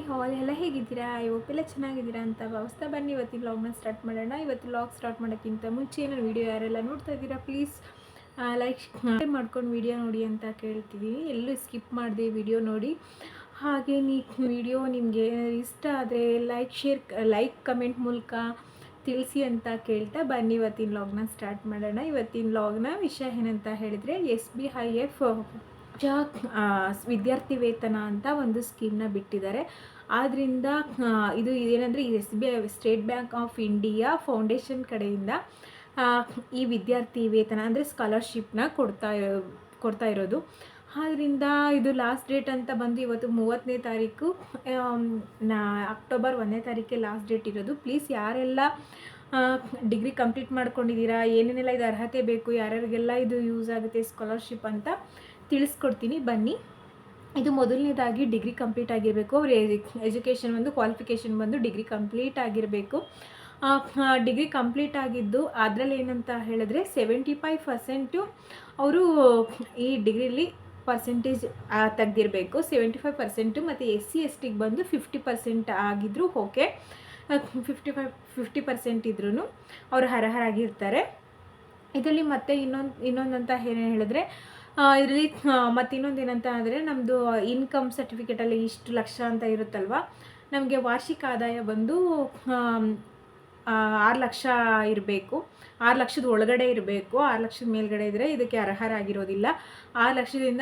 ಹಾಲ್ ಎಲ್ಲ ಹೇಗಿದ್ದೀರಾ? ಇವತ್ತೆಲ್ಲ ಚೆನ್ನಾಗಿದ್ದೀರಾ ಅಂತ ಭಾವಿಸ್ತಾ ಬನ್ನಿ ಇವತ್ತಿನ ವ್ಲಾಗ್ನ ಸ್ಟಾರ್ಟ್ ಮಾಡೋಣ. ಇವತ್ತು ವ್ಲಾಗ್ ಸ್ಟಾರ್ಟ್ ಮಾಡೋಕ್ಕಿಂತ ಮುಂಚೆ ನನ್ನ ವೀಡಿಯೋ ಯಾರೆಲ್ಲ ನೋಡ್ತಾ ಇದ್ದೀರಾ ಪ್ಲೀಸ್ ಲೈಕ್ ಮಾಡ್ಕೊಂಡು ವೀಡಿಯೋ ನೋಡಿ ಅಂತ ಕೇಳ್ತಿದ್ದೀನಿ. ಎಲ್ಲೂ ಸ್ಕಿಪ್ ಮಾಡಿದೆ ವೀಡಿಯೋ ನೋಡಿ. ಹಾಗೆ ವೀಡಿಯೋ ನಿಮಗೆ ಇಷ್ಟ ಆದರೆ ಲೈಕ್ ಕಮೆಂಟ್ ಮೂಲಕ ತಿಳಿಸಿ ಅಂತ ಕೇಳ್ತಾ ಬನ್ನಿ ಇವತ್ತಿನ ವ್ಲಾಗ್ನ ಸ್ಟಾರ್ಟ್ ಮಾಡೋಣ. ಇವತ್ತಿನ ವ್ಲಾಗ್ನ ವಿಷಯ ಏನಂತ ಹೇಳಿದರೆ SBIF ವಿದ್ಯಾರ್ಥಿ ವೇತನ ಅಂತ ಒಂದು ಸ್ಕೀಮ್ನ ಬಿಟ್ಟಿದ್ದಾರೆ. ಆದ್ದರಿಂದ ಇದು ಏನಂದರೆ ಈ SBI state bank of India foundation ಕಡೆಯಿಂದ ಈ ವಿದ್ಯಾರ್ಥಿ ವೇತನ ಅಂದರೆ ಸ್ಕಾಲರ್ಶಿಪ್ನ ಕೊಡ್ತಾ ಇರೋದು. ಆದ್ದರಿಂದ ಇದು ಲಾಸ್ಟ್ ಡೇಟ್ ಅಂತ ಬಂದು ಇವತ್ತು 30ನೇ ತಾರೀಕು ಅಕ್ಟೋಬರ್ 1ನೇ ತಾರೀಕಿಗೆ ಲಾಸ್ಟ್ ಡೇಟ್ ಇರೋದು. ಪ್ಲೀಸ್ ಯಾರೆಲ್ಲ ಡಿಗ್ರಿ ಕಂಪ್ಲೀಟ್ ಮಾಡ್ಕೊಂಡಿದ್ದೀರಾ, ಏನೇನೆಲ್ಲ ಇದು ಅರ್ಹತೆ ಬೇಕು, ಯಾರ್ಯಾರಿಗೆಲ್ಲ ಇದು ಯೂಸ್ ಆಗುತ್ತೆ ಸ್ಕಾಲರ್ಶಿಪ್ ಅಂತ ತಿಳಿಸ್ಕೊಡ್ತೀನಿ ಬನ್ನಿ. ಇದು ಮೊದಲನೇದಾಗಿ ಡಿಗ್ರಿ ಕಂಪ್ಲೀಟ್ ಆಗಿರಬೇಕು. ಅವ್ರ ಎಜುಕೇಷನ್ ಒಂದು ಕ್ವಾಲಿಫಿಕೇಷನ್ ಬಂದು ಡಿಗ್ರಿ ಕಂಪ್ಲೀಟ್ ಆಗಿರಬೇಕು. ಡಿಗ್ರಿ ಕಂಪ್ಲೀಟ್ ಆಗಿದ್ದು ಅದರಲ್ಲಿ ಏನಂತ ಹೇಳಿದ್ರೆ 75% ಅವರು ಈ ಡಿಗ್ರಿಲಿ ಪರ್ಸೆಂಟೇಜ್ ತೆಗೆದಿರಬೇಕು. 75% ಮತ್ತು SC/ST ಬಂದು 50% ಆಗಿದ್ದರೂ ಓಕೆ. 50% ಇದ್ರೂ ಅವರು ಅರ್ಹರಾಗಿರ್ತಾರೆ. ಇದರಲ್ಲಿ ಮತ್ತೆ ಇನ್ನೊಂದಂತ ಏನು ಹೇಳಿದ್ರೆ ಇದರಲ್ಲಿ ಮತ್ತು ಇನ್ನೊಂದು ಏನಂತ ಅಂದರೆ ನಮ್ಮದು ಇನ್ಕಮ್ ಸರ್ಟಿಫಿಕೇಟಲ್ಲಿ ಇಷ್ಟು ಲಕ್ಷ ಅಂತ ಇರುತ್ತಲ್ವ, ನಮಗೆ ವಾರ್ಷಿಕ ಆದಾಯ ಬಂದು 6 ಲಕ್ಷ ಇರಬೇಕು. 6 ಲಕ್ಷದ ಒಳಗಡೆ ಇರಬೇಕು. 6 ಲಕ್ಷದ ಮೇಲ್ಗಡೆ ಇದ್ದರೆ ಇದಕ್ಕೆ ಅರ್ಹರಾಗಿರೋದಿಲ್ಲ. 6 ಲಕ್ಷದಿಂದ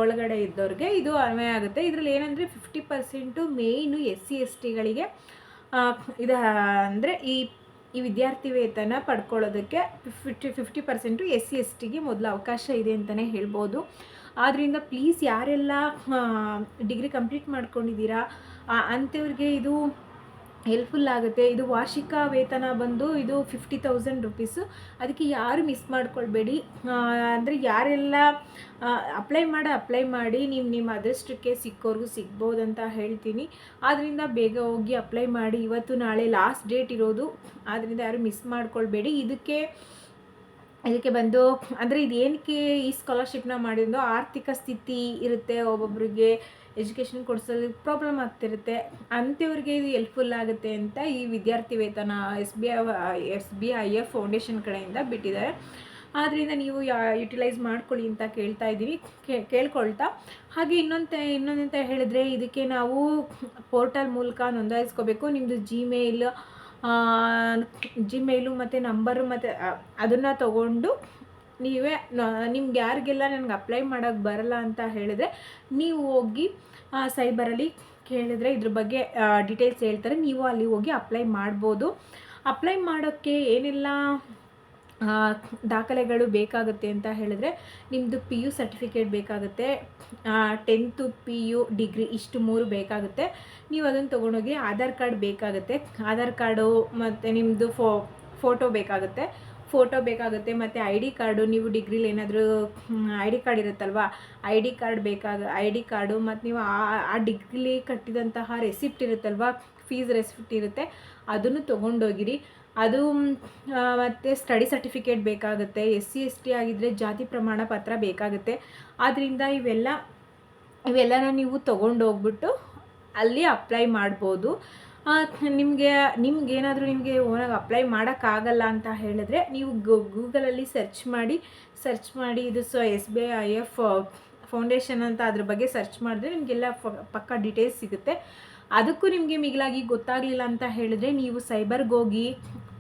ಒಳಗಡೆ ಇದ್ದವ್ರಿಗೆ ಇದು ಅನ್ವಯ ಆಗುತ್ತೆ. ಇದರಲ್ಲಿ ಏನಂದರೆ 50% ಮೇಯ್ನು SC/STಗಳಿಗೆ ಇದು ಅಂದರೆ ಈ ವಿದ್ಯಾರ್ಥಿ ವೇತನ ಪಡ್ಕೊಳ್ಳೋದಕ್ಕೆ 50% SC/STಗೆ ಮೊದಲು ಅವಕಾಶ ಇದೆ ಅಂತಲೇ ಹೇಳ್ಬೋದು. ಆದ್ದರಿಂದ ಪ್ಲೀಸ್ ಯಾರೆಲ್ಲ ಡಿಗ್ರಿ ಕಂಪ್ಲೀಟ್ ಮಾಡ್ಕೊಂಡಿದ್ದೀರಾ ಅಂಥವ್ರಿಗೆ ಇದು ಹೆಲ್ಪ್ಫುಲ್ ಆಗುತ್ತೆ. ಇದು ವಾರ್ಷಿಕ ವೇತನ ಬಂದು ಇದು 50,000 ರುಪೀಸು. ಅದಕ್ಕೆ ಯಾರು ಮಿಸ್ ಮಾಡ್ಕೊಳ್ಬೇಡಿ. ಅಂದರೆ ಯಾರೆಲ್ಲ ಅಪ್ಲೈ ಮಾಡಿ ನಿಮ್ಮ ಅದೃಷ್ಟಕ್ಕೆ ಸಿಕ್ಕೋರ್ಗೂ ಸಿಗ್ಬೋದಂತ ಹೇಳ್ತೀನಿ. ಆದ್ದರಿಂದ ಬೇಗ ಹೋಗಿ ಅಪ್ಲೈ ಮಾಡಿ. ಇವತ್ತು ನಾಳೆ ಲಾಸ್ಟ್ ಡೇಟ್ ಇರೋದು. ಆದ್ದರಿಂದ ಯಾರು ಮಿಸ್ ಮಾಡ್ಕೊಳ್ಬೇಡಿ. ಇದಕ್ಕೆ ಬಂದು ಅಂದರೆ ಇದು ಏನಕ್ಕೆ ಈ ಸ್ಕಾಲರ್ಶಿಪ್ನ ಮಾಡಿದ್ದು, ಆರ್ಥಿಕ ಸ್ಥಿತಿ ಇರುತ್ತೆ ಒಬ್ಬೊಬ್ಬರಿಗೆ ಎಜುಕೇಷನ್ ಕೊಡಿಸೋದು ಪ್ರಾಬ್ಲಮ್ ಆಗ್ತಿರುತ್ತೆ, ಅಂಥವ್ರಿಗೆ ಇದು ಹೆಲ್ಪ್ಫುಲ್ ಆಗುತ್ತೆ ಅಂತ ಈ ವಿದ್ಯಾರ್ಥಿ ವೇತನ SBIF ಫೌಂಡೇಶನ್ ಕಡೆಯಿಂದ ಬಿಟ್ಟಿದ್ದಾರೆ. ಆದ್ದರಿಂದ ನೀವು ಯುಟಿಲೈಸ್ ಮಾಡ್ಕೊಳ್ಳಿ ಅಂತ ಕೇಳ್ಕೊಳ್ತಾ ಹಾಗೆ ಇನ್ನೊಂದಂತ ಹೇಳಿದ್ರೆ ಇದಕ್ಕೆ ನಾವು ಪೋರ್ಟಲ್ ಮೂಲಕ ನೋಂದಾಯಿಸ್ಕೋಬೇಕು. ನಿಮ್ಮದು ಜಿಮೇಲು ಮತ್ತು ನಂಬರು ಮತ್ತು ಅದನ್ನು ತಗೊಂಡು ನಿಮ್ಗೆ ಯಾರಿಗೆಲ್ಲ ನನಗೆ ಅಪ್ಲೈ ಮಾಡೋಕ್ಕೆ ಬರಲ್ಲ ಅಂತ ಹೇಳಿದ್ರೆ ನೀವು ಹೋಗಿ ಸೈಬರಲ್ಲಿ ಕೇಳಿದ್ರೆ ಇದ್ರ ಬಗ್ಗೆ ಡೀಟೇಲ್ಸ್ ಹೇಳ್ತಾರೆ. ನೀವು ಅಲ್ಲಿ ಹೋಗಿ ಅಪ್ಲೈ ಮಾಡ್ಬೋದು. ಅಪ್ಲೈ ಮಾಡೋಕ್ಕೆ ಏನೆಲ್ಲ ದಾಖಲೆಗಳು ಬೇಕಾಗುತ್ತೆ ಅಂತ ಹೇಳಿದ್ರೆ ನಿಮ್ಮದು PU ಸರ್ಟಿಫಿಕೇಟ್ ಬೇಕಾಗುತ್ತೆ, 10th PU ಡಿಗ್ರಿ ಇಷ್ಟು 3 ಬೇಕಾಗುತ್ತೆ. ನೀವು ಅದನ್ನು ತೊಗೊಂಡೋಗಿ ಆಧಾರ್ ಕಾರ್ಡ್ ಬೇಕಾಗುತ್ತೆ. ಆಧಾರ್ ಕಾರ್ಡು ಮತ್ತು ನಿಮ್ಮದು ಫೋಟೋ ಬೇಕಾಗುತ್ತೆ ಮತ್ತು ID ಕಾರ್ಡು. ನೀವು ಡಿಗ್ರಿಲಿ ಏನಾದರೂ ID ಕಾರ್ಡ್ ಇರುತ್ತಲ್ವ, ID ಕಾರ್ಡು ಮತ್ತು ನೀವು ಆ ಡಿಗ್ರಿಲಿ ಕಟ್ಟಿದಂತಹ ರೆಸಿಪ್ಟ್ ಇರುತ್ತಲ್ವ, ಫೀಸ್ ರೆಸಿಪ್ಟ್ ಇರುತ್ತೆ, ಅದನ್ನು ತೊಗೊಂಡೋಗಿರಿ. ಅದು ಮತ್ತು ಸ್ಟಡಿ ಸರ್ಟಿಫಿಕೇಟ್ ಬೇಕಾಗುತ್ತೆ. SC/ST ಆಗಿದ್ದರೆ ಜಾತಿ ಪ್ರಮಾಣ ಪತ್ರ ಬೇಕಾಗುತ್ತೆ. ಆದ್ದರಿಂದ ಇವೆಲ್ಲನ ನೀವು ತೊಗೊಂಡೋಗ್ಬಿಟ್ಟು ಅಲ್ಲಿ ಅಪ್ಲೈ ಮಾಡ್ಬೋದು. ನಿಮ್ಗೇನಾದರೂ ಓನಾಗಿ ಅಪ್ಲೈ ಮಾಡೋಕ್ಕಾಗಲ್ಲ ಅಂತ ಹೇಳಿದ್ರೆ ನೀವು ಗೂಗಲಲ್ಲಿ ಸರ್ಚ್ ಮಾಡಿ ಇದು SBIF ಫೌಂಡೇಶನ್ ಅಂತ ಅದ್ರ ಬಗ್ಗೆ ಸರ್ಚ್ ಮಾಡಿದ್ರೆ ನಿಮಗೆಲ್ಲ ಪಕ್ಕ ಡೀಟೇಲ್ಸ್ ಸಿಗುತ್ತೆ. ಅದಕ್ಕೂ ನಿಮಗೆ ಮಿಗಿಲಾಗಿ ಗೊತ್ತಾಗಲಿಲ್ಲ ಅಂತ ಹೇಳಿದ್ರೆ ನೀವು ಸೈಬರ್ಗೆ ಹೋಗಿ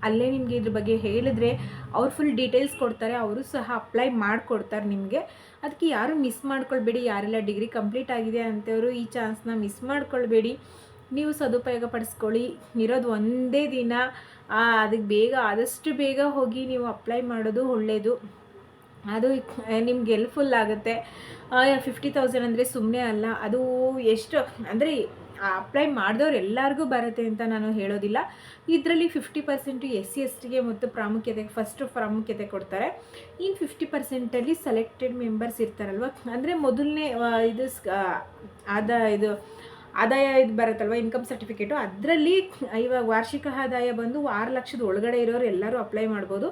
ಅಲ್ಲೇ ನಿಮಗೆ ಇದ್ರ ಬಗ್ಗೆ ಹೇಳಿದ್ರೆ ಅವ್ರು ಫುಲ್ ಡೀಟೇಲ್ಸ್ ಕೊಡ್ತಾರೆ. ಅವರು ಸಹ ಅಪ್ಲೈ ಮಾಡಿಕೊಡ್ತಾರೆ ನಿಮಗೆ. ಅದಕ್ಕೆ ಯಾರು ಮಿಸ್ ಮಾಡ್ಕೊಳ್ಬೇಡಿ. ಯಾರೆಲ್ಲ ಡಿಗ್ರಿ ಕಂಪ್ಲೀಟ್ ಆಗಿದೆ ಅಂಥವರು ಈ ಚಾನ್ಸ್ನ ಮಿಸ್ ಮಾಡ್ಕೊಳ್ಬೇಡಿ. ನೀವು ಸದುಪಯೋಗ ಪಡಿಸ್ಕೊಳ್ಳಿ. ಇರೋದು ಒಂದೇ ದಿನ. ಅದಕ್ಕೆ ಆದಷ್ಟು ಬೇಗ ಹೋಗಿ ನೀವು ಅಪ್ಲೈ ಮಾಡೋದು ಒಳ್ಳೆಯದು. ಅದು ನಿಮ್ಗೆ ಹೆಲ್ಪ್ಫುಲ್ ಆಗುತ್ತೆ. 50,000 ಅಂದರೆ ಸುಮ್ಮನೆ ಅಲ್ಲ. ಅದು ಎಷ್ಟು ಅಂದರೆ ಅಪ್ಲೈ ಮಾಡಿದವ್ರು ಎಲ್ಲರಿಗೂ ಬರುತ್ತೆ ಅಂತ ನಾನು ಹೇಳೋದಿಲ್ಲ. ಇದರಲ್ಲಿ 50% SC/STಗೆ ಮತ್ತು ಪ್ರಾಮುಖ್ಯತೆ ಕೊಡ್ತಾರೆ. ಇನ್ನು 50%ಅಲ್ಲಿ ಸೆಲೆಕ್ಟೆಡ್ ಮೆಂಬರ್ಸ್ ಇರ್ತಾರಲ್ವ, ಅಂದರೆ ಮೊದಲನೇ ಆದಾಯ ಇದು ಬರುತ್ತಲ್ವ, ಇನ್ಕಮ್ ಸರ್ಟಿಫಿಕೇಟು, ಅದರಲ್ಲಿ ಇವಾಗ ವಾರ್ಷಿಕ ಆದಾಯ ಬಂದು 6 ಲಕ್ಷದ ಒಳಗಡೆ ಇರೋರು ಎಲ್ಲರೂ ಅಪ್ಲೈ ಮಾಡ್ಬೋದು.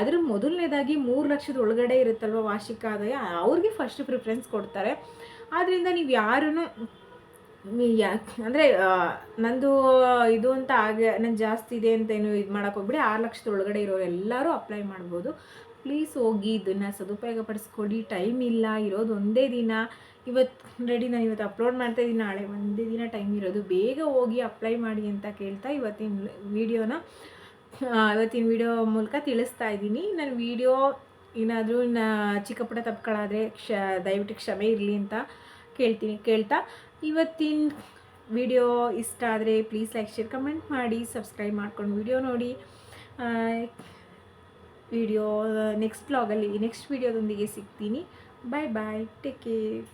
ಅದ್ರ ಮೊದಲನೇದಾಗಿ 3 ಲಕ್ಷದ ಒಳಗಡೆ ಇರುತ್ತಲ್ವ ವಾರ್ಷಿಕ ಆದಾಯ, ಅವ್ರಿಗೆ ಫಸ್ಟ್ ಪ್ರಿಫರೆನ್ಸ್ ಕೊಡ್ತಾರೆ. ಆದ್ದರಿಂದ ನೀವು ಯಾರೂ ಅಂದರೆ ನಂದು ಇದು ಅಂತ ನನ್ನ ಜಾಸ್ತಿ ಇದೆ ಅಂತ ಏನು ಇದು ಮಾಡೋಕೆ ಹೋಗ್ಬಿಡಿ. 6 ಲಕ್ಷದ ಒಳಗಡೆ ಇರೋರು ಎಲ್ಲರೂ ಅಪ್ಲೈ ಮಾಡ್ಬೋದು. ಪ್ಲೀಸ್ ಹೋಗಿ ಇದನ್ನು ಸದುಪಯೋಗ ಪಡಿಸ್ಕೊಡಿ. ಟೈಮ್ ಇಲ್ಲ, ಇರೋದು ಒಂದೇ ದಿನ. ನಾನು ಇವತ್ತು ಅಪ್ಲೋಡ್ ಮಾಡ್ತಾ ಇದ್ದೀನಿ, ನಾಳೆ ಒಂದೇ ದಿನ ಟೈಮ್ ಇರೋದು. ಬೇಗ ಹೋಗಿ ಅಪ್ಲೈ ಮಾಡಿ ಅಂತ ಕೇಳ್ತಾ ಇವತ್ತಿನ ವಿಡಿಯೋ ಮೂಲಕ ತಿಳಿಸ್ತಾ ಇದ್ದೀನಿ. ನನ್ನ ವಿಡಿಯೋ ಏನಾದರೂ ಚಿಕ್ಕ ಪುಟ್ಟ ತಪ್ಪುಗಳಾದರೆ ದಯವಿಟ್ಟು ಕ್ಷಮೆ ಇರಲಿ ಅಂತ ಕೇಳ್ತಾ ಇವತ್ತಿನ ವಿಡಿಯೋ ಇಷ್ಟ ಆದರೆ ಪ್ಲೀಸ್ ಲೈಕ್, ಶೇರ್, ಕಮೆಂಟ್ ಮಾಡಿ, ಸಬ್ಸ್ಕ್ರೈಬ್ ಮಾಡ್ಕೊಂಡು ವಿಡಿಯೋ ನೋಡಿ. ನೆಕ್ಸ್ಟ್ ವ್ಲಾಗಲ್ಲಿ ನೆಕ್ಸ್ಟ್ ವಿಡಿಯೋದೊಂದಿಗೆ ಸಿಗ್ತೀನಿ. ಬಾಯ್ ಬಾಯ್, ಟೇಕ್ ಕೇರ್.